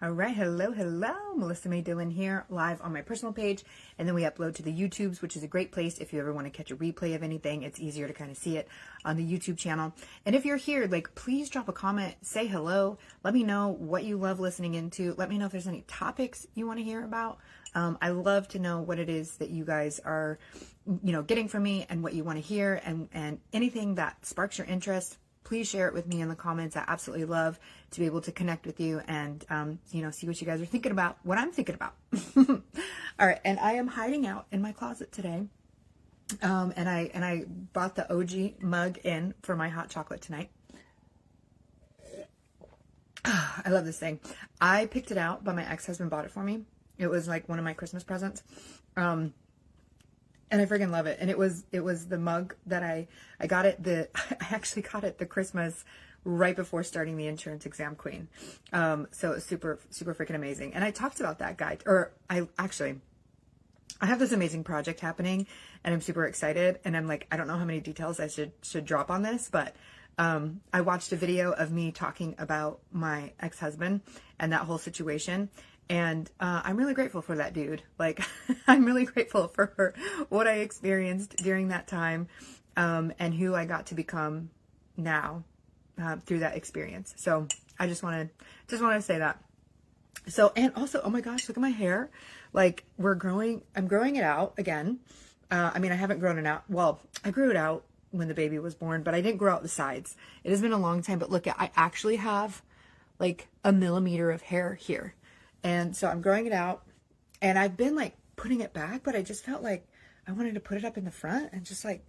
All right, hello, Melissa May Dillon here, live on my personal page, and then we upload to the YouTubes, which is a great place if you ever want to catch a replay of anything. It's easier to kind of see it on the YouTube channel. And if you're here, like, please drop a comment, say hello, let me know what you love listening into, let me know if there's any topics you want to hear about. I love to know what it is that you guys are, getting from me and what you want to hear, and anything that sparks your interest. Please share it with me in the comments. I absolutely love to be able to connect with you and, see what you guys are thinking about, what I'm thinking about. All right. And I am hiding out in my closet today. And I bought the OG mug in for my hot chocolate tonight. I love this thing. I picked it out, but my ex-husband bought it for me. It was like one of my Christmas presents. And I freaking love it. And it was the mug that I got it. I actually got it the Christmas right before starting the insurance exam queen. So it's super, super freaking amazing. And I talked about that guy, I have this amazing project happening and I'm super excited. And I'm like, I don't know how many details I should drop on this, but I watched a video of me talking about my ex-husband and that whole situation. And I'm really grateful for that dude. Like, I'm really grateful for what I experienced during that time, and who I got to become now through that experience. So I just want to say that. So, and also, oh my gosh, look at my hair. Like, I'm growing it out again. I haven't grown it out. Well, I grew it out when the baby was born, but I didn't grow out the sides. It has been a long time, but look, I actually have like a millimeter of hair here. And so I'm growing it out, and I've been like putting it back, but I just felt like I wanted to put it up in the front and just like,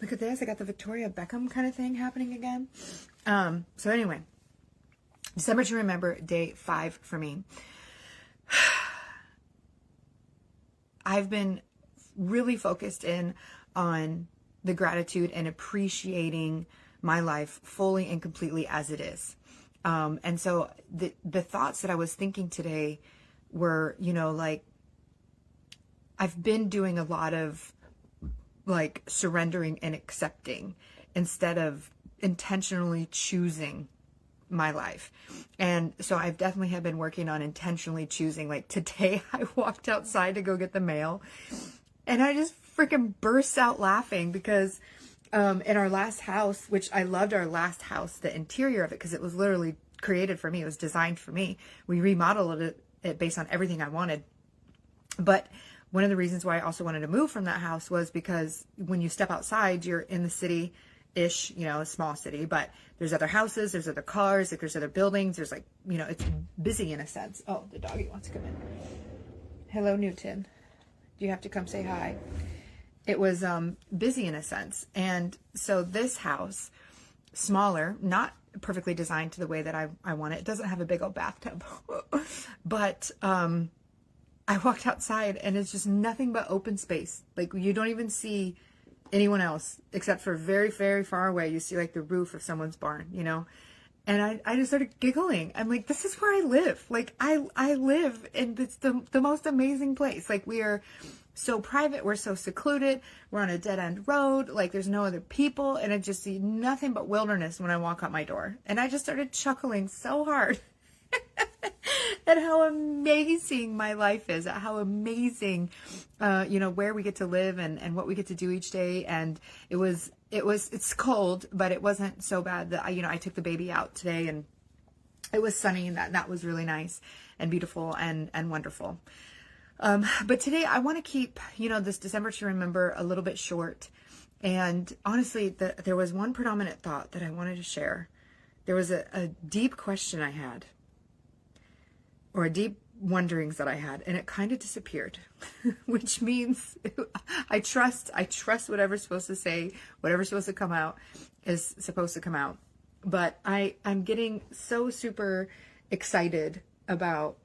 look at this. I got the Victoria Beckham kind of thing happening again. So anyway, December to remember, day 5 for me. I've been really focused in on the gratitude and appreciating my life fully and completely as it is. And so the thoughts that I was thinking today were, like, I've been doing a lot of like surrendering and accepting instead of intentionally choosing my life. And so I've definitely have been working on intentionally choosing. Like today I walked outside to go get the mail and I just freaking burst out laughing because in our last house, which I loved our last house, the interior of it, because it was literally created for me. It was designed for me. We remodeled it based on everything I wanted. But one of the reasons why I also wanted to move from that house was because when you step outside, you're in the city-ish, a small city, but there's other houses, there's other cars, like there's other buildings, there's like, it's busy in a sense. Oh, the doggy wants to come in. Hello, Newton. Do you have to come say hi? It was busy in a sense. And so this house, smaller, not perfectly designed to the way that I want it. It doesn't have a big old bathtub. But I walked outside and it's just nothing but open space. Like you don't even see anyone else except for very, very far away. You see like the roof of someone's barn, And I just started giggling. I'm like, this is where I live. Like I live and it's the most amazing place. Like we are so private. We're so secluded. We're on a dead end road. Like there's no other people. And I just see nothing but wilderness when I walk out my door. And I just started chuckling so hard at how amazing my life is, at how amazing, where we get to live and what we get to do each day. And it's cold, but it wasn't so bad that I took the baby out today and it was sunny and that was really nice and beautiful and wonderful. But today I want to keep, this December to remember a little bit short. And honestly, there was one predominant thought that I wanted to share. There was a deep question I had, or a deep wonderings that I had, and it kind of disappeared, which means I trust whatever's supposed to say, whatever's supposed to come out is supposed to come out. But I'm getting so super excited about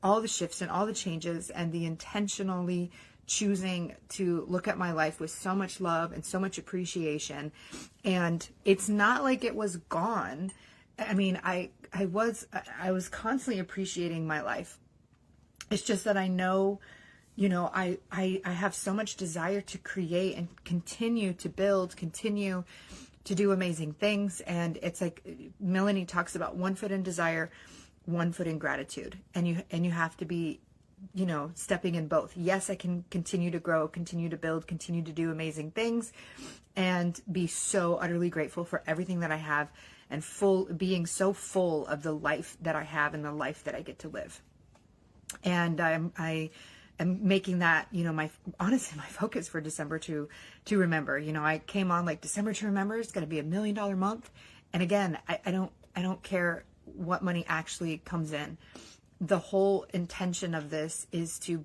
all the shifts and all the changes and the intentionally choosing to look at my life with so much love and so much appreciation. And it's not like it was gone. I mean, I was constantly appreciating my life. It's just that I know, I have so much desire to create and continue to build, continue to do amazing things. And it's like Melanie talks about one foot in desire, one foot in gratitude, and you have to be, stepping in both. Yes, I can continue to grow, continue to build, continue to do amazing things, and be so utterly grateful for everything that I have, and being so full of the life that I have and the life that I get to live. And I am making that, honestly, my focus for December to remember. I came on like December to remember. It's going to be $1 million month. And again, I don't care what money actually comes in. The whole intention of this is to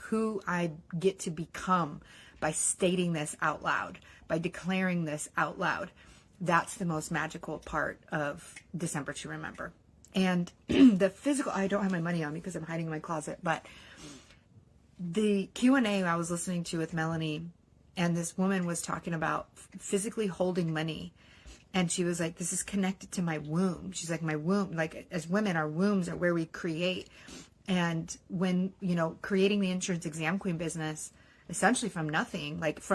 who I get to become by stating this out loud, by declaring this out loud. That's the most magical part of December to remember. And the physical, I don't have my money on me because I'm hiding in my closet, but the Q&A I was listening to with Melanie, and this woman was talking about physically holding money. And she was like, this is connected to my womb. She's like, my womb, like as women, our wombs are where we create. And when, creating the insurance exam queen business, essentially from nothing, it's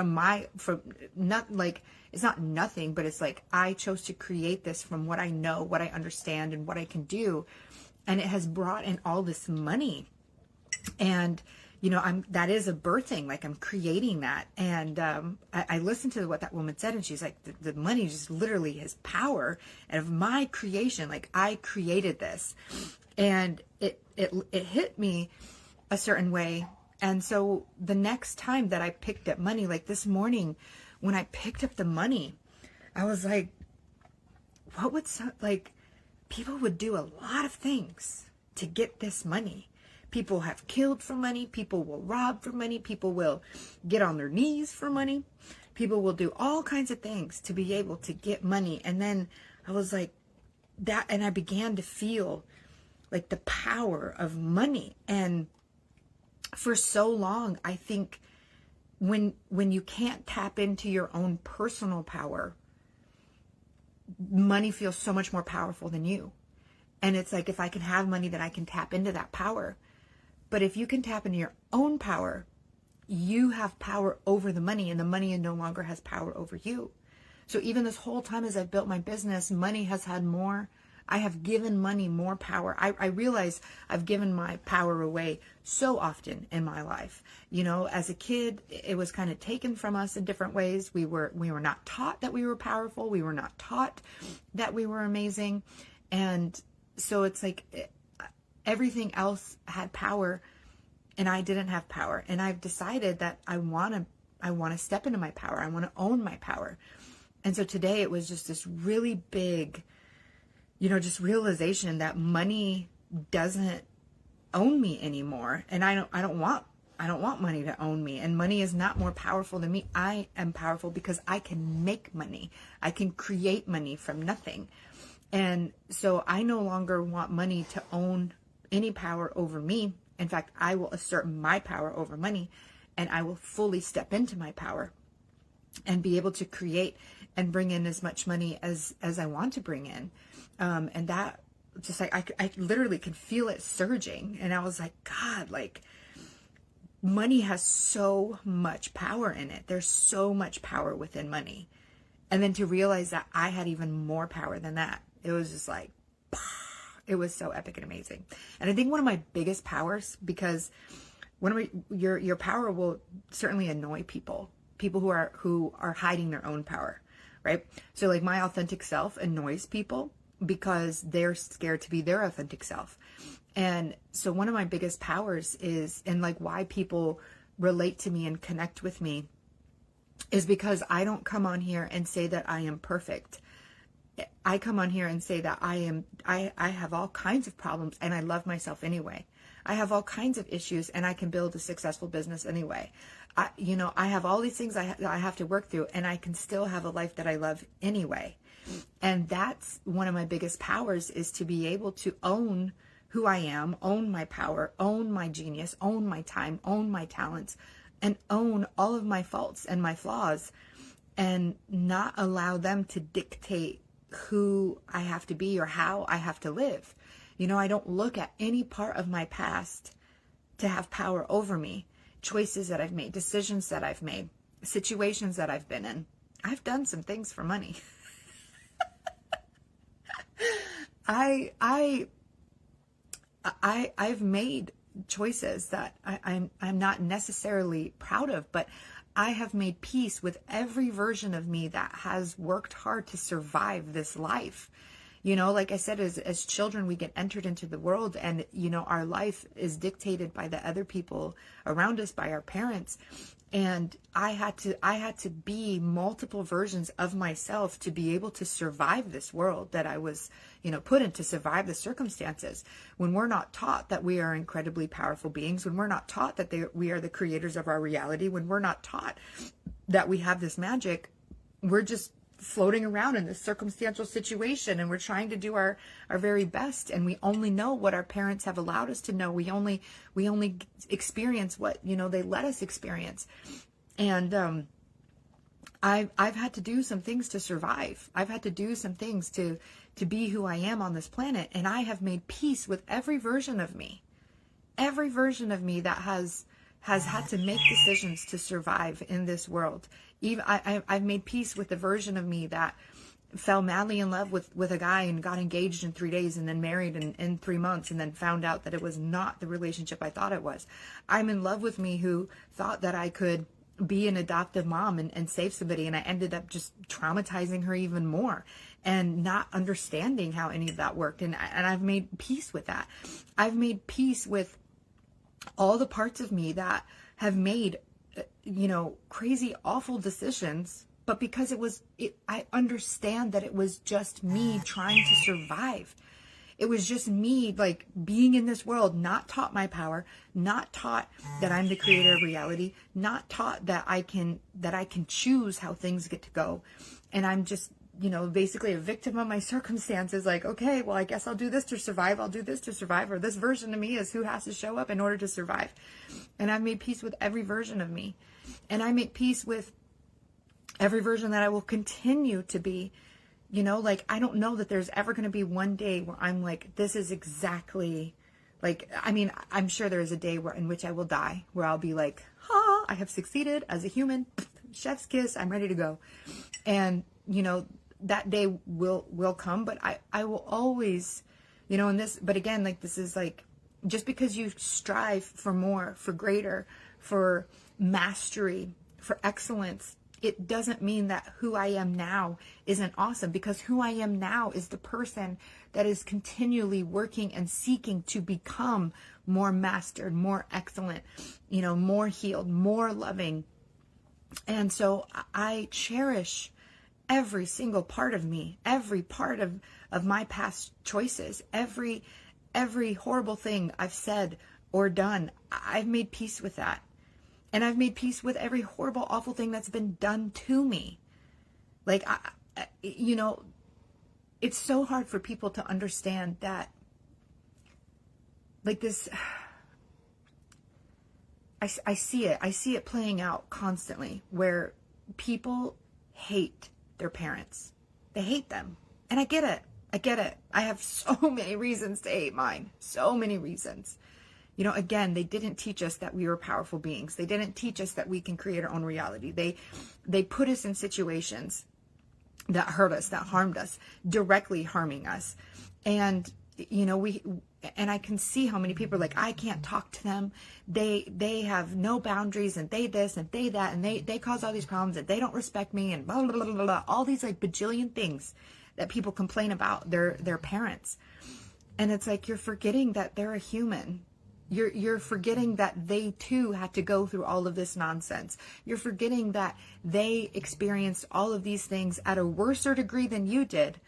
not nothing, but it's like, I chose to create this from what I know, what I understand, and what I can do. And it has brought in all this money. And, that is a birthing, like I'm creating that. And I listened to what that woman said, and she's like, the money just literally has power and of my creation. Like I created this, and it hit me a certain way. And so the next time that I picked up money, like this morning when I picked up the money, I was like, people would do a lot of things to get this money. People have killed for money. People will rob for money. People will get on their knees for money. People will do all kinds of things to be able to get money. And then I was like that, and I began to feel like the power of money. And for so long, I think when you can't tap into your own personal power, money feels so much more powerful than you. And it's like, if I can have money, then I can tap into that power. But if you can tap into your own power, you have power over the money, and the money no longer has power over you. So even this whole time as I've built my business, money has had more. I have given money more power. I realize I've given my power away so often in my life. As a kid, it was kind of taken from us in different ways. We were not taught that we were powerful. We were not taught that we were amazing. And so it's like everything else had power, and I didn't have power. And I've decided that I want to step into my power. I want to own my power. And so today it was just this really big, just realization that money doesn't own me anymore. And I don't want money to own me. And money is not more powerful than me. I am powerful because I can make money. I can create money from nothing. And so I no longer want money to own any power over me. In fact, I will assert my power over money, and I will fully step into my power and be able to create and bring in as much money as I want to bring in. And that just like, I literally could feel it surging. And I was like, God, like money has so much power in it. There's so much power within money. And then to realize that I had even more power than that, it was just like, it was so epic and amazing. And I think one of my biggest powers, because your power will certainly annoy people who are hiding their own power, right? So like my authentic self annoys people because they're scared to be their authentic self. And so one of my biggest powers is, and like why people relate to me and connect with me, is because I don't come on here and say that I am perfect. I come on here and say that I have all kinds of problems and I love myself anyway. I have all kinds of issues and I can build a successful business anyway. I have all these things I have to work through, and I can still have a life that I love anyway. And that's one of my biggest powers, is to be able to own who I am, own my power, own my genius, own my time, own my talents, and own all of my faults and my flaws, and not allow them to dictate who I have to be or how I have to live. I don't look at any part of my past to have power over me. Choices that I've made, decisions that I've made, situations that I've been in. I've done some things for money. I I've made choices that I'm not necessarily proud of, but I have made peace with every version of me that has worked hard to survive this life. You know, like I said, as children, we get entered into the world, and, you know, our life is dictated by the other people around us, by our parents. And I had to be multiple versions of myself to be able to survive this world that I was, you know, put in, to survive the circumstances. When we're not taught that we are incredibly powerful beings, when we're not taught that we are the creators of our reality, when we're not taught that we have this magic, we're just floating around in this circumstantial situation, and we're trying to do our very best, and we only know what our parents have allowed us to know. We only experience what, you know, they let us experience. And I've had to do some things to survive. I've had to do some things to be who I am on this planet, and I have made peace with every version of me that has had to make decisions to survive in this world. Even I've made peace with the version of me that fell madly in love with a guy and got engaged in 3 days and then married in 3 months and then found out that it was not the relationship I thought it was. I'm in love with me who thought that I could be an adoptive mom and save somebody, and I ended up just traumatizing her even more and not understanding how any of that worked. And I've made peace with that. I've made peace with all the parts of me that have made, you know, crazy, awful decisions, but because I understand that it was just me trying to survive. It was just me, like, being in this world, not taught my power, not taught that I'm the creator of reality, not taught that I can choose how things get to go. And I'm just, you know, basically a victim of my circumstances. Like, okay, well, I guess I'll do this to survive. I'll do this to survive. Or this version of me is who has to show up in order to survive. And I've made peace with every version of me. And I make peace with every version that I will continue to be. You know, like, I don't know that there's ever going to be one day where I'm like, this is exactly, like, I mean, I'm sure there is a day in which I will die, where I'll be like, I have succeeded as a human, chef's kiss, I'm ready to go. And, you know, that day will come, but I will always, you know, but again, like, this is like, just because you strive for more, for greater, for mastery, for excellence, it doesn't mean that who I am now isn't awesome, because who I am now is the person that is continually working and seeking to become more mastered, more excellent, you know, more healed, more loving. And so I cherish every single part of me, every part of my past choices, every horrible thing I've said or done. I've made peace with that. And I've made peace with every horrible, awful thing that's been done to me. Like, you know, it's so hard for people to understand that, like, this, I see it playing out constantly, where people hate their parents. They hate them. And I get it. I have so many reasons to hate mine. So many reasons. You know, again, they didn't teach us that we were powerful beings. They didn't teach us that we can create our own reality. They put us in situations that hurt us, that harmed us, directly harming us. And, you know, and I can see how many people are like, I can't talk to them. They have no boundaries, and they this and they that, and they cause all these problems, and they don't respect me, and blah, blah, blah, blah, blah, all these like bajillion things that people complain about their parents. And it's like, you're forgetting that they're a human. You're forgetting that they too had to go through all of this nonsense. You're forgetting that they experienced all of these things at a worser degree than you did,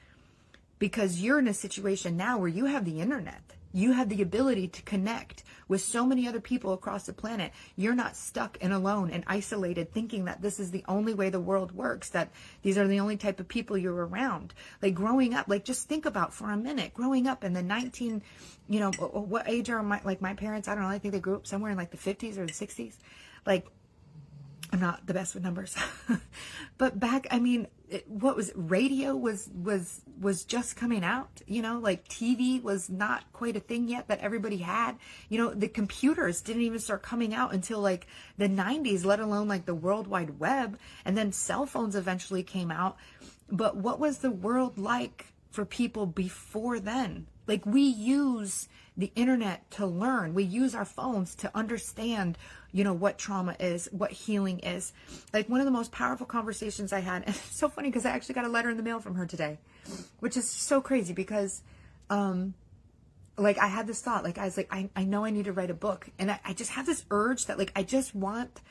because you're in a situation now where you have the internet. You have the ability to connect with so many other people across the planet. You're not stuck and alone and isolated, thinking that this is the only way the world works, that these are the only type of people you're around. Like, growing up, like, just think about for a minute, growing up in the you know, what age are my parents? I don't know. I think they grew up somewhere in like the 50s or the 60s. Like, I'm not the best with numbers, but back, I mean, radio was just coming out, you know, like TV was not quite a thing yet that everybody had. You know, the computers didn't even start coming out until like the 90s, let alone like the World Wide Web. And then cell phones eventually came out. But what was the world like for people before then? Like, we use the internet to learn. We use our phones to understand, what trauma is, what healing is. Like, one of the most powerful conversations I had, and it's so funny because I actually got a letter in the mail from her today, which is so crazy because, like, I had this thought, like, I was like, I know I need to write a book. And I just have this urge that, like, I just want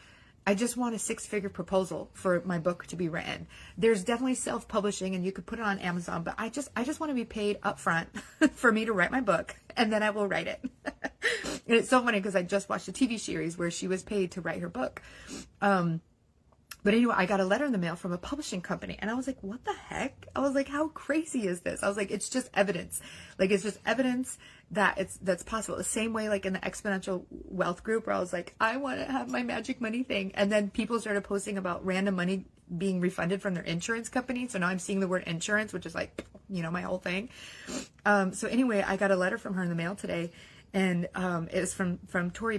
a 6-figure proposal for my book to be written. There's definitely self-publishing and you could put it on Amazon, but I just want to be paid upfront for me to write my book, and then I will write it. And it's so funny because I just watched a TV series where she was paid to write her book. But anyway, I got a letter in the mail from a publishing company, and I was like, what the heck? I was like, how crazy is this? I was like, it's just evidence. Like, it's just evidence that that's possible. The same way, like in the exponential wealth group, where I was like, I want to have my magic money thing. And then people started posting about random money being refunded from their insurance company. So now I'm seeing the word insurance, which is like, my whole thing. So anyway, I got a letter from her in the mail today, and it was from Tori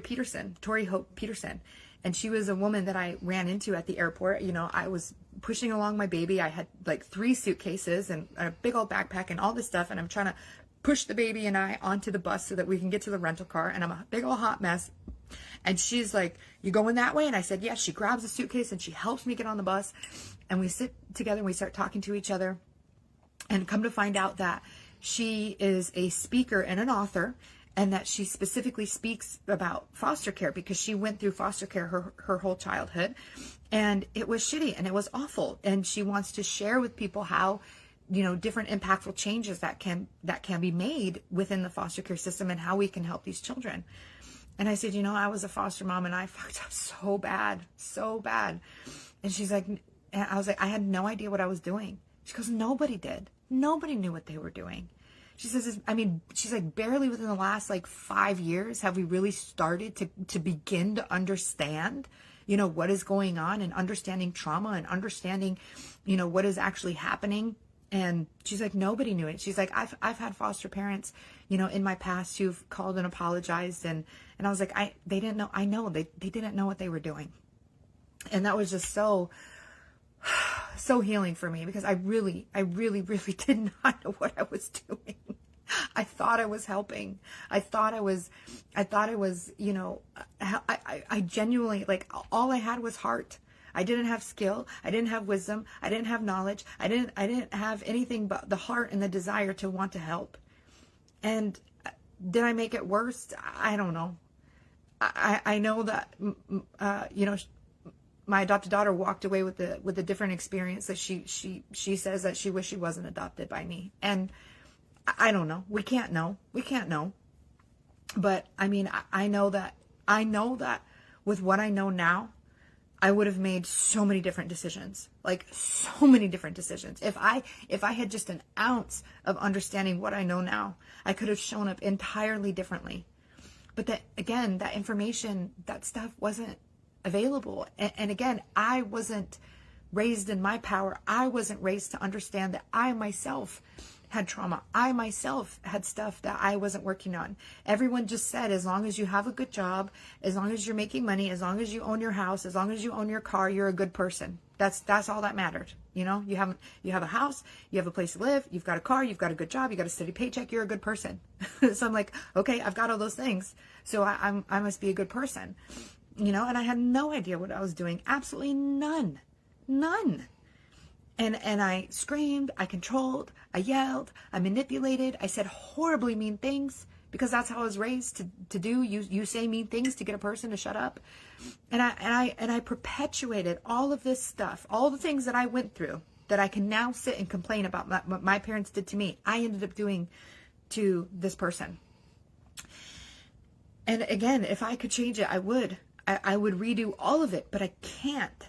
Hope Peterson. And she was a woman that I ran into at the airport. I was pushing along my baby. I had like 3 suitcases and a big old backpack and all this stuff. And I'm trying to push the baby and I onto the bus so that we can get to the rental car. And I'm a big old hot mess. And she's like, you going that way? And I said, yes. She grabs a suitcase and she helps me get on the bus. And we sit together and we start talking to each other. And come to find out that she is a speaker and an author, and that she specifically speaks about foster care because she went through foster care her whole childhood, and it was shitty and it was awful. And she wants to share with people how, different impactful changes that can be made within the foster care system and how we can help these children. And I said, I was a foster mom and I fucked up so bad. And she's like, and I was like, I had no idea what I was doing. She goes, nobody did. Nobody knew what they were doing. She says, she's like, barely within the last like 5 years have we really started to begin to understand, what is going on, and understanding trauma and understanding, what is actually happening. And she's like, nobody knew it. She's like, I've had foster parents, in my past who've called and apologized. And I was like, they didn't know. I know they didn't know what they were doing. And that was just so healing for me, because I really did not know what I was doing. I thought I was helping. I thought I was, I genuinely, like, all I had was heart. I didn't have skill. I didn't have wisdom. I didn't have knowledge. I didn't have anything but the heart and the desire to want to help. And did I make it worse? I don't know. I know that, my adopted daughter walked away with a different experience, that she says that she wished she wasn't adopted by me. And I don't know. We can't know. But I know that with what I know now, I would have made so many different decisions, If I had just an ounce of understanding what I know now, I could have shown up entirely differently. But that information, that stuff wasn't available. And again, I wasn't raised in my power. I wasn't raised to understand that I myself had trauma. I myself had stuff that I wasn't working on. Everyone just said, as long as you have a good job, as long as you're making money, as long as you own your house, as long as you own your car, you're a good person. That's all that mattered. You have a house, you have a place to live, you've got a car, you've got a good job, you got a steady paycheck, you're a good person. So I'm like, okay, I've got all those things. So I must be a good person. And I had no idea what I was doing. Absolutely none. And I screamed, I controlled, I yelled, I manipulated, I said horribly mean things, because that's how I was raised to do. You say mean things to get a person to shut up. And I perpetuated all of this stuff, all the things that I went through that I can now sit and complain about what my parents did to me. I ended up doing to this person. And again, if I could change it, I would. I would redo all of it, but I can't.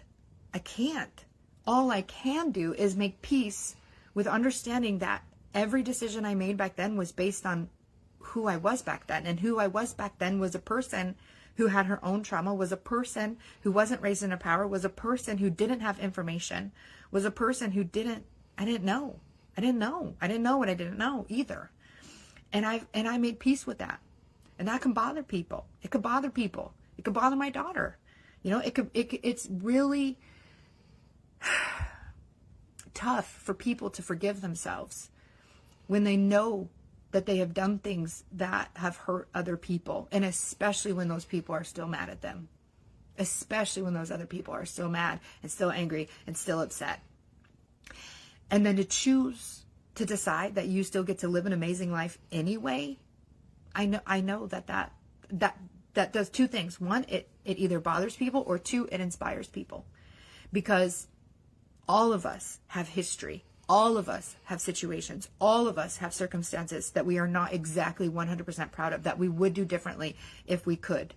All I can do is make peace with understanding that every decision I made back then was based on who I was back then. And who I was back then was a person who had her own trauma, was a person who wasn't raised in a power, was a person who didn't have information, was a person who I didn't know what I didn't know either. And I made peace with that. And that can bother people. It could bother people. It could bother my daughter. It's really tough for people to forgive themselves when they know that they have done things that have hurt other people, and especially when those people are still mad at them, especially when those other people are still mad and still angry and still upset. And then to choose to decide that you still get to live an amazing life anyway. I know that does two things. One, it either bothers people, or two, it inspires people, because all of us have history. All of us have situations. All of us have circumstances that we are not exactly 100% proud of, that we would do differently if we could.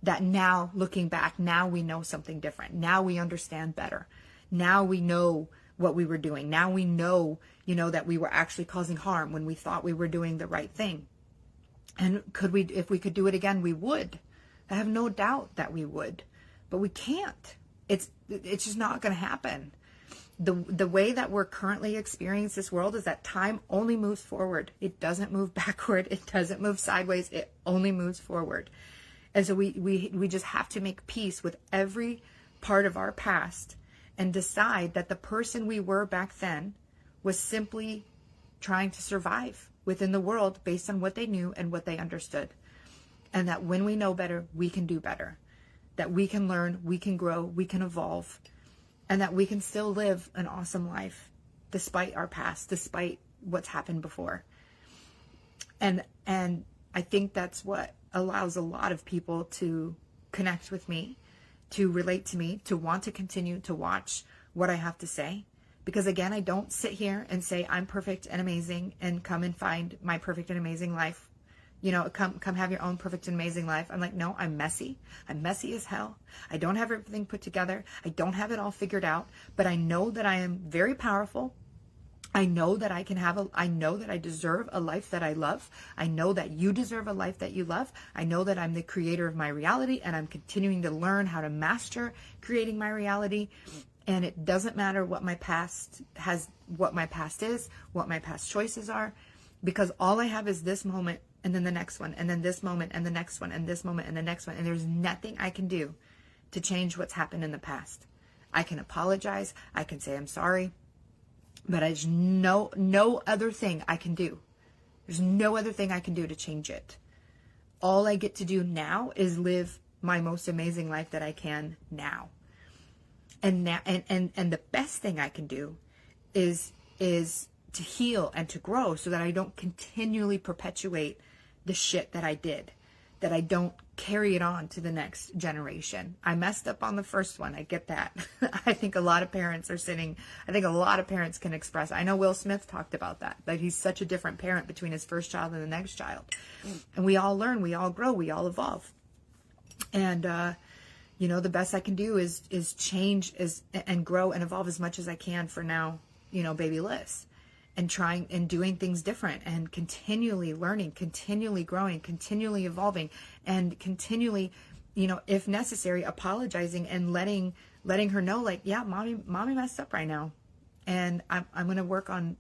That now, looking back, now we know something different. Now we understand better. Now we know what we were doing. Now we know, that we were actually causing harm when we thought we were doing the right thing. And if we could do it again, we would. I have no doubt that we would, but we can't. It's just not going to happen. The way that we're currently experiencing this world is that time only moves forward. It doesn't move backward. It doesn't move sideways. It only moves forward. And so we just have to make peace with every part of our past and decide that the person we were back then was simply trying to survive within the world based on what they knew and what they understood. And that when we know better, we can do better. That we can learn, we can grow, we can evolve, and that we can still live an awesome life despite our past, despite what's happened before. And I think that's what allows a lot of people to connect with me, to relate to me, to want to continue to watch what I have to say. Because again, I don't sit here and say I'm perfect and amazing and come and find my perfect and amazing life. Come have your own perfect and amazing life. I'm like, no, I'm messy. I'm messy as hell. I don't have everything put together. I don't have it all figured out, but I know that I am very powerful. I know that I know that I deserve a life that I love. I know that you deserve a life that you love. I know that I'm the creator of my reality, and I'm continuing to learn how to master creating my reality. And it doesn't matter what my past is, what my past choices are, because all I have is this moment, and then the next one, and then this moment, and the next one, and this moment, and the next one. And there's nothing I can do to change what's happened in the past. I can apologize. I can say I'm sorry. But there's no other thing I can do. There's no other thing I can do to change it. All I get to do now is live my most amazing life that I can now. And the best thing I can do is to heal and to grow, so that I don't continually perpetuate the shit that I did, that I don't carry it on to the next generation. I messed up on the first one. I get that. I think a lot of parents can express. I know Will Smith talked about that, like he's such a different parent between his first child and the next child. And we all learn, we all grow, we all evolve. And, the best I can do is change and grow and evolve as much as I can for now, baby Liz. And trying and doing things different, and continually learning, continually growing, continually evolving, and continually, if necessary, apologizing and letting her know, like, yeah, mommy messed up right now. And I'm going to work on,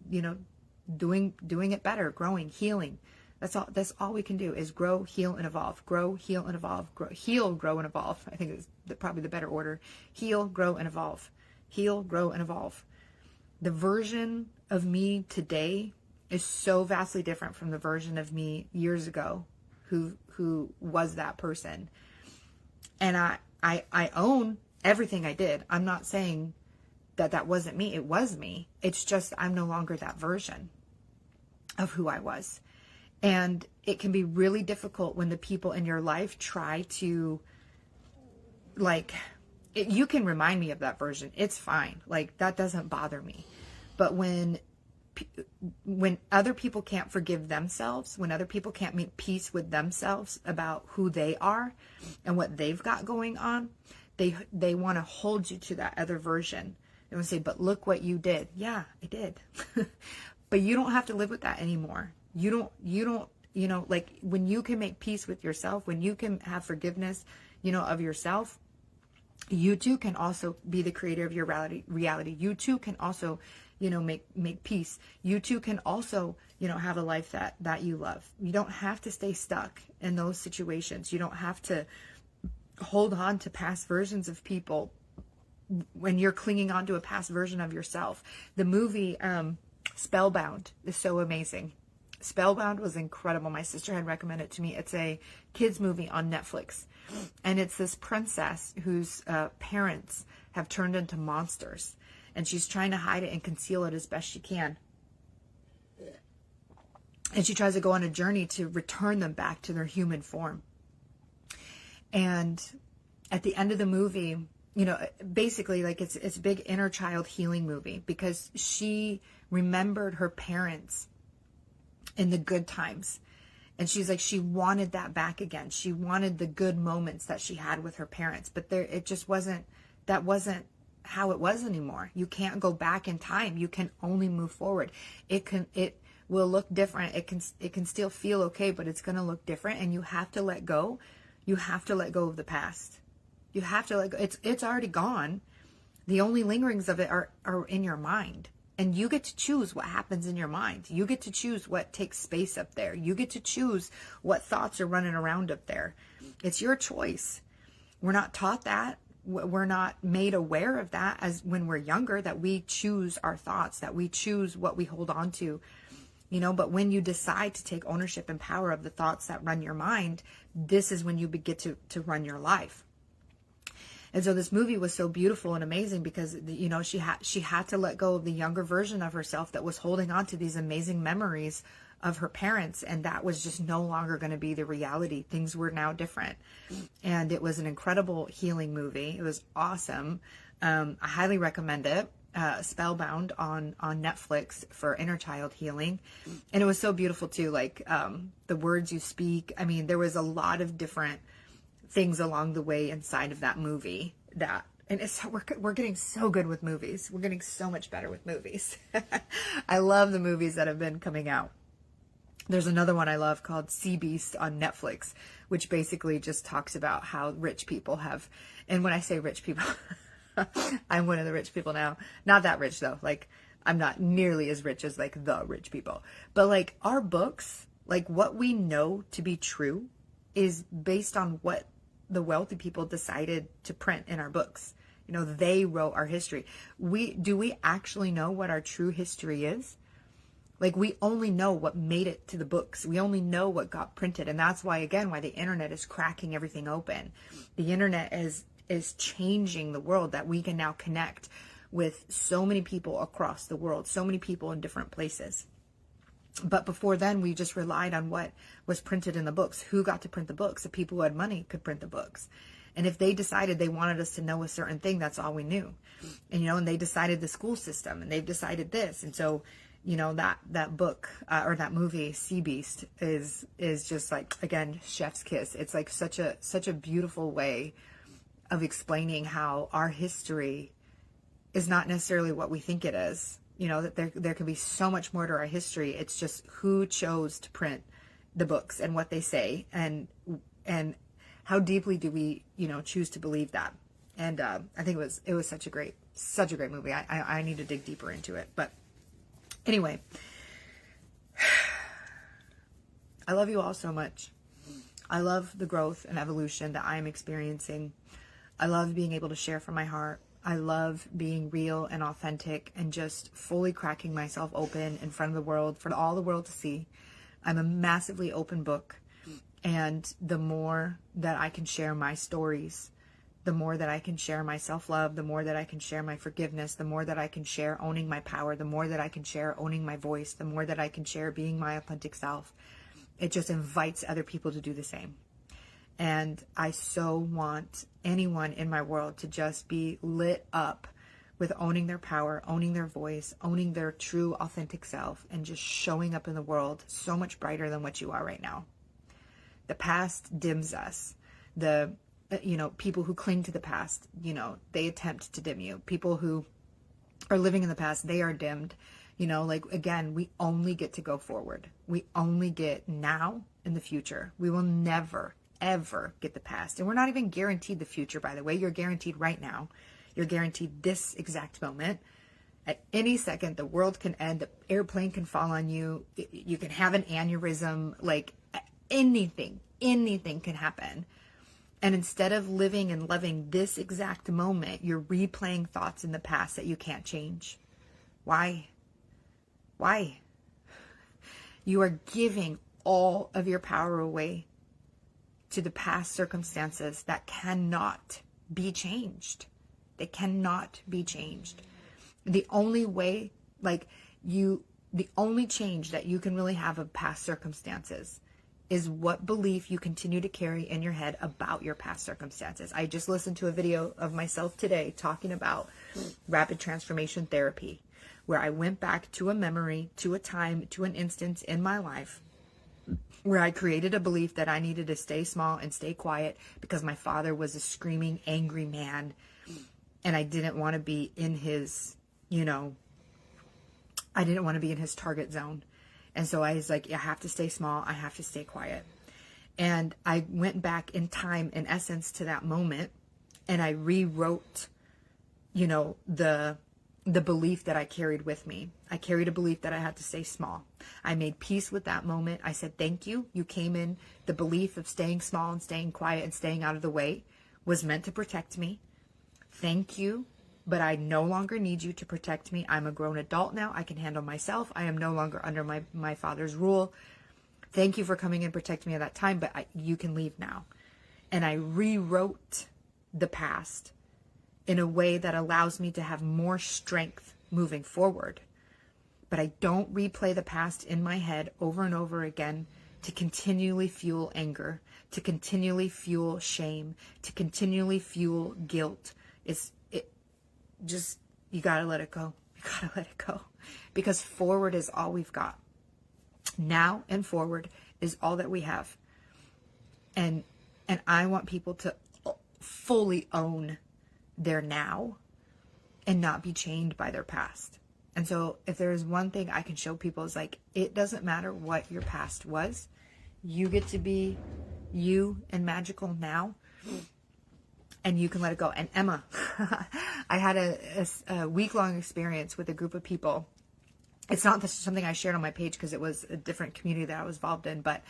doing it better, growing, healing. That's all we can do is grow, heal, and evolve. Grow, heal, and evolve. Heal, grow, and evolve. I think it's probably the better order. Heal, grow, and evolve. Heal, grow, and evolve. The version of me today is so vastly different from the version of me years ago who was that person. And I own everything I did. I'm not saying that wasn't me. It was me. It's just I'm no longer that version of who I was. And it can be really difficult when the people in your life try to, you can remind me of that version. It's fine. That doesn't bother me. But when other people can't forgive themselves, when other people can't make peace with themselves about who they are and what they've got going on, they want to hold you to that other version. They want to say, but look what you did. Yeah, I did. But you don't have to live with that anymore. You don't, when you can make peace with yourself, when you can have forgiveness, of yourself, you too can also be the creator of your reality. You too can also, make peace. You too can also, have a life that you love. You don't have to stay stuck in those situations. You don't have to hold on to past versions of people when you're clinging on to a past version of yourself. The movie, Spellbound is so amazing. Spellbound was incredible. My sister had recommended it to me. It's a kids movie on Netflix. And it's this princess whose parents have turned into monsters. And she's trying to hide it and conceal it as best she can. And she tries to go on a journey to return them back to their human form. And at the end of the movie, you know, basically like it's a big inner child healing movie, because she remembered her parents in the good times. And she's like, she wanted that back again. She wanted the good moments that she had with her parents, but it just wasn't how it was anymore. You can't go back in time. You can only move forward. It will look different. It can still feel okay, but it's going to look different, and you have to let go. You have to let go of the past. You have to let go. It's already gone. The only lingerings of it are in your mind. And you get to choose what happens in your mind. You get to choose what takes space up there. You get to choose what thoughts are running around up there. It's your choice. We're not taught that. We're not made aware of that as when we're younger, that we choose our thoughts, that we choose what we hold on to. You know, but when you decide to take ownership and power of the thoughts that run your mind, this is when you get to run your life. And so this movie was so beautiful and amazing because, you know, she had to let go of the younger version of herself that was holding on to these amazing memories of her parents. And that was just no longer going to be the reality. Things were now different. And it was an incredible healing movie. It was awesome. I highly recommend it. Spellbound on Netflix for inner child healing. And it was so beautiful too. Like, the words you speak. I mean, there was a lot of different things along the way inside of that movie and we're getting so good with movies. We're getting so much better with movies. I love the movies that have been coming out. There's another one I love called Sea Beast on Netflix, which basically just talks about how rich people have, and when I say rich people, I'm one of the rich people now. Not that rich though. Like, I'm not nearly as rich as like the rich people, but like our books, like what we know to be true is based on what the wealthy people decided to print in our books. You know, they wrote our history. Do we actually know what our true history is? Like, we only know what made it to the books. We only know what got printed. And that's why, again, why the internet is cracking everything open. The internet is changing the world, that we can now connect with so many people across the world, so many people in different places. But before then, we just relied on what was printed in the books. Who got to print the books? The people who had money could print the books. And if they decided they wanted us to know a certain thing, that's all we knew. And, you know, and they decided the school system, and they've decided this. And so, you know, that book or that movie, Sea Beast, is just like, again, chef's kiss. It's like such a beautiful way of explaining how our history is not necessarily what we think it is. You know, that there can be so much more to our history. It's just who chose to print the books and what they say, and how deeply do we, you know, choose to believe that. And I think it was such a great movie. I need to dig deeper into it. But anyway, I love you all so much. I love the growth and evolution that I am experiencing. I love being able to share from my heart. I love being real and authentic and just fully cracking myself open in front of the world for all the world to see. I'm a massively open book. And the more that I can share my stories, the more that I can share my self-love, the more that I can share my forgiveness, the more that I can share owning my power, the more that I can share owning my voice, the more that I can share being my authentic self. It just invites other people to do the same. And I so want anyone in my world to just be lit up with owning their power, owning their voice, owning their true authentic self, and just showing up in the world so much brighter than what you are right now. The past dims us. People who cling to the past, you know, they attempt to dim you. People who are living in the past, they are dimmed. You know, like, again, we only get to go forward. We only get now and the future. We will never, ever get the past. And we're not even guaranteed the future, by the way. You're guaranteed right now. You're guaranteed this exact moment. At any second, the world can end. The airplane can fall on you. You can have an aneurysm. Like, anything can happen. And instead of living and loving this exact moment, you're replaying thoughts in the past that you can't change. Why? You are giving all of your power away to the past circumstances that cannot be changed. They cannot be changed. The only way, the only change that you can really have of past circumstances is what belief you continue to carry in your head about your past circumstances. I just listened to a video of myself today talking about rapid transformation therapy, where I went back to a memory, to a time, to an instance in my life where I created a belief that I needed to stay small and stay quiet because my father was a screaming, angry man, and I didn't want to be in his, I didn't want to be in his target zone. And so I was like, I have to stay small. I have to stay quiet. And I went back in time, in essence, to that moment, and I rewrote, the belief that I carried with me. I carried a belief that I had to stay small. I made peace with that moment. I said, thank you. You came in. The belief of staying small and staying quiet and staying out of the way was meant to protect me. Thank you. But I no longer need you to protect me. I'm a grown adult now. I can handle myself. I am no longer under my father's rule. Thank you for coming and protecting me at that time, but you can leave now. And I rewrote the past in a way that allows me to have more strength moving forward. But I don't replay the past in my head over and over again to continually fuel anger, to continually fuel shame, to continually fuel guilt. You gotta let it go. You gotta let it go. Because forward is all we've got. Now and forward is all that we have. And I want people to fully own their now and not be chained by their past. And so if there is one thing I can show people is it doesn't matter what your past was. You get to be you and magical now. And you can let it go. And Emma, I had a week-long experience with a group of people. It's not something I shared on my page because it was a different community that I was involved in, but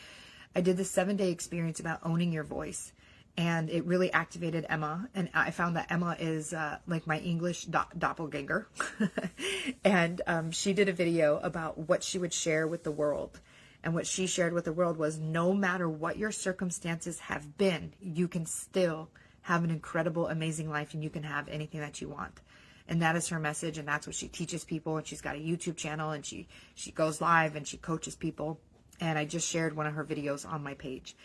I did this 7-day experience about owning your voice. And it really activated Emma. And I found that Emma is like my English doppelganger. And she did a video about what she would share with the world. And what she shared with the world was, no matter what your circumstances have been, you can still have an incredible, amazing life, and you can have anything that you want. And that is her message, and that's what she teaches people. And she's got a YouTube channel, and she goes live and she coaches people. And I just shared one of her videos on my page.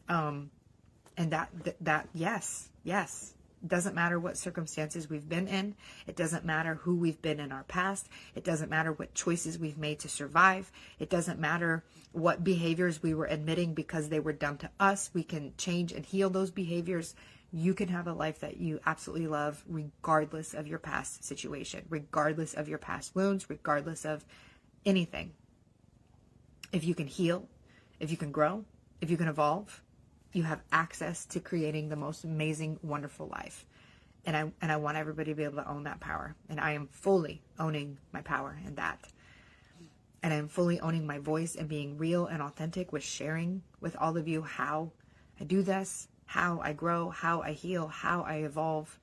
And that yes, it doesn't matter what circumstances we've been in. It doesn't matter who we've been in our past. It doesn't matter what choices we've made to survive. It doesn't matter what behaviors we were admitting because they were done to us. We can change and heal those behaviors. You can have a life that you absolutely love regardless of your past situation, regardless of your past wounds, regardless of anything. If you can heal, if you can grow, if you can evolve, you have access to creating the most amazing, wonderful life. And I want everybody to be able to own that power. And I am fully owning my power in that. And I'm fully owning my voice and being real and authentic with sharing with all of you how I do this, how I grow, how I heal, how I evolve.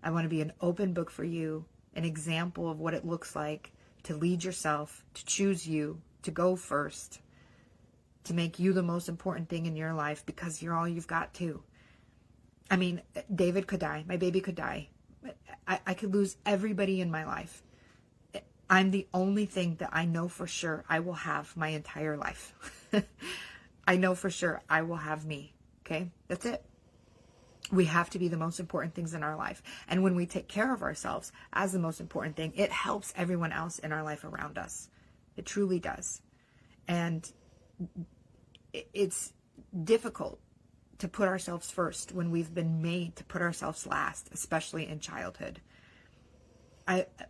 I want to be an open book for you, an example of what it looks like to lead yourself, to choose you, to go first, to make you the most important thing in your life because you're all you've got too. I mean, David could die. My baby could die. I could lose everybody in my life. I'm the only thing that I know for sure I will have my entire life. I know for sure I will have me. Okay? That's it. We have to be the most important things in our life. And when we take care of ourselves as the most important thing, it helps everyone else in our life around us. It truly does. And it's difficult to put ourselves first when we've been made to put ourselves last, especially in childhood.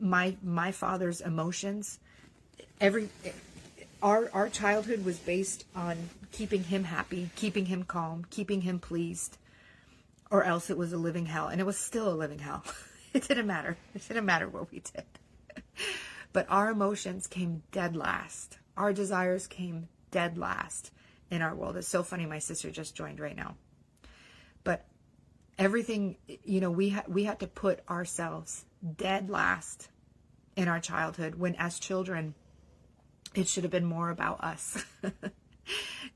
My father's emotions, our childhood was based on keeping him happy, keeping him calm, keeping him pleased, or else it was a living hell. And it was still a living hell. It didn't matter. It didn't matter what we did. But our emotions came dead last. Our desires came dead last in our world. It's so funny. My sister just joined right now. But everything, we had to put ourselves dead last in our childhood when as children, It should have been more about us.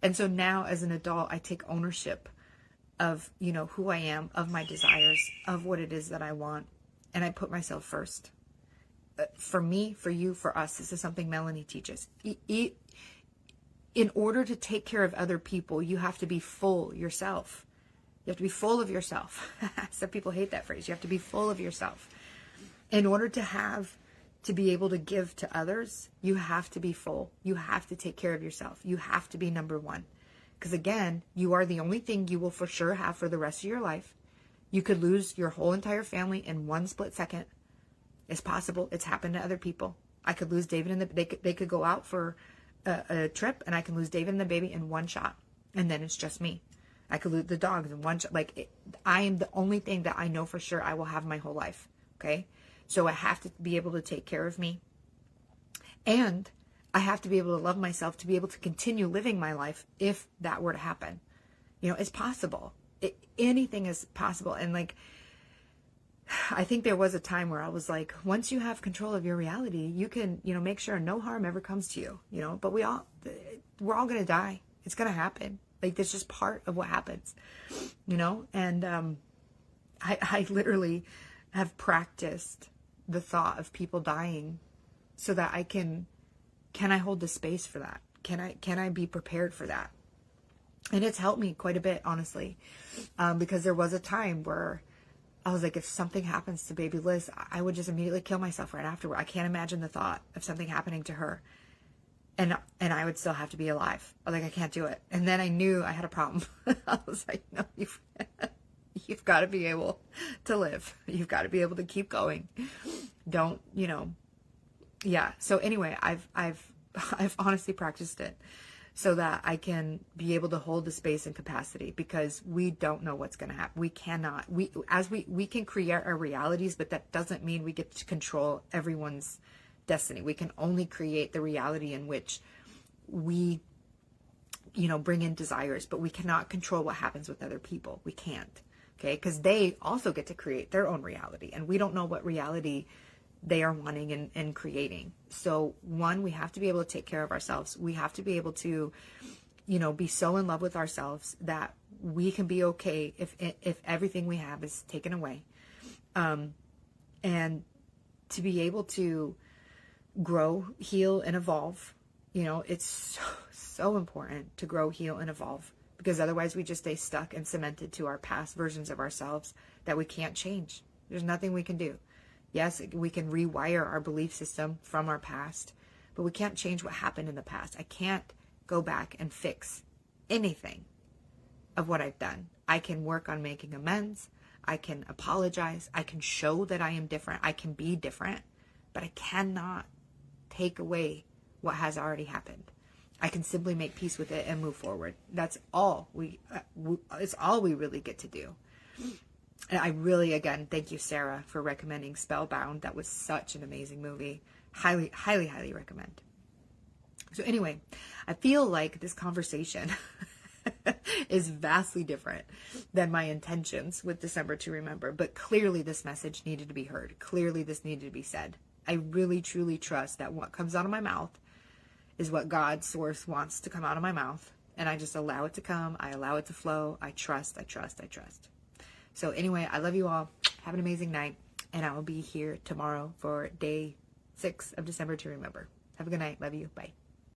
And so now as an adult, I take ownership of, you know, who I am, of my desires, of what it is that I want. And I put myself first. For me, for you, for us, this is something Melanie teaches. In order to take care of other people, you have to be full yourself. You have to be full of yourself. Some people hate that phrase. You have to be full of yourself. In order to be able to give to others, you have to be full. You have to take care of yourself. You have to be number one. Because again, you are the only thing you will for sure have for the rest of your life. You could lose your whole entire family in one split second. It's possible. It's happened to other people. I could lose David and they could go out for a trip, and I can lose David and the baby in one shot. And then it's just me. I could lose the dogs in one shot. I am the only thing that I know for sure I will have my whole life. Okay. So I have to be able to take care of me. And I have to be able to love myself to be able to continue living my life if that were to happen. You know, it's possible. Anything is possible. And like, I think there was a time where I was like, once you have control of your reality, you can, you know, make sure no harm ever comes to you, you know, but we're all going to die. It's going to happen. Like, that's just part of what happens, you know? And, I literally have practiced the thought of people dying so that can I hold the space for that? Can I be prepared for that? And it's helped me quite a bit, honestly. Because there was a time where I was like, if something happens to baby Liz, I would just immediately kill myself right afterward. I can't imagine the thought of something happening to her. And I would still have to be alive. Like, I can't do it. And then I knew I had a problem. I was like, no, you've got to be able to live. You've got to be able to keep going. Don't, you know. Yeah. So anyway, I've honestly practiced it so that I can be able to hold the space and capacity, because we don't know what's going to happen. We cannot, we can create our realities, but that doesn't mean we get to control everyone's destiny. We can only create the reality in which we, you know, bring in desires, but we cannot control what happens with other people. We can't. Okay. Because they also get to create their own reality, and we don't know what reality they are wanting and creating. So one, we have to be able to take care of ourselves. We have to be able to, you know, be so in love with ourselves that we can be okay if everything we have is taken away. And to be able to grow, heal, and evolve. You know, it's so important to grow, heal, and evolve, because otherwise we just stay stuck and cemented to our past versions of ourselves that we can't change. There's nothing we can do. Yes, we can rewire our belief system from our past, but we can't change what happened in the past. I can't go back and fix anything of what I've done. I can work on making amends. I can apologize. I can show that I am different. I can be different, but I cannot take away what has already happened. I can simply make peace with it and move forward. That's all it's all we really get to do. And I really, again, thank you, Sarah, for recommending Spellbound. That was such an amazing movie. Highly, highly, highly recommend. So anyway, I feel like this conversation is vastly different than my intentions with December to Remember. But clearly this message needed to be heard. Clearly this needed to be said. I really, truly trust that what comes out of my mouth is what God's source wants to come out of my mouth. And I just allow it to come. I allow it to flow. I trust, I trust, I trust. So anyway, I love you all. Have an amazing night. And I will be here tomorrow for day 6 of December to Remember. Have a good night. Love you. Bye.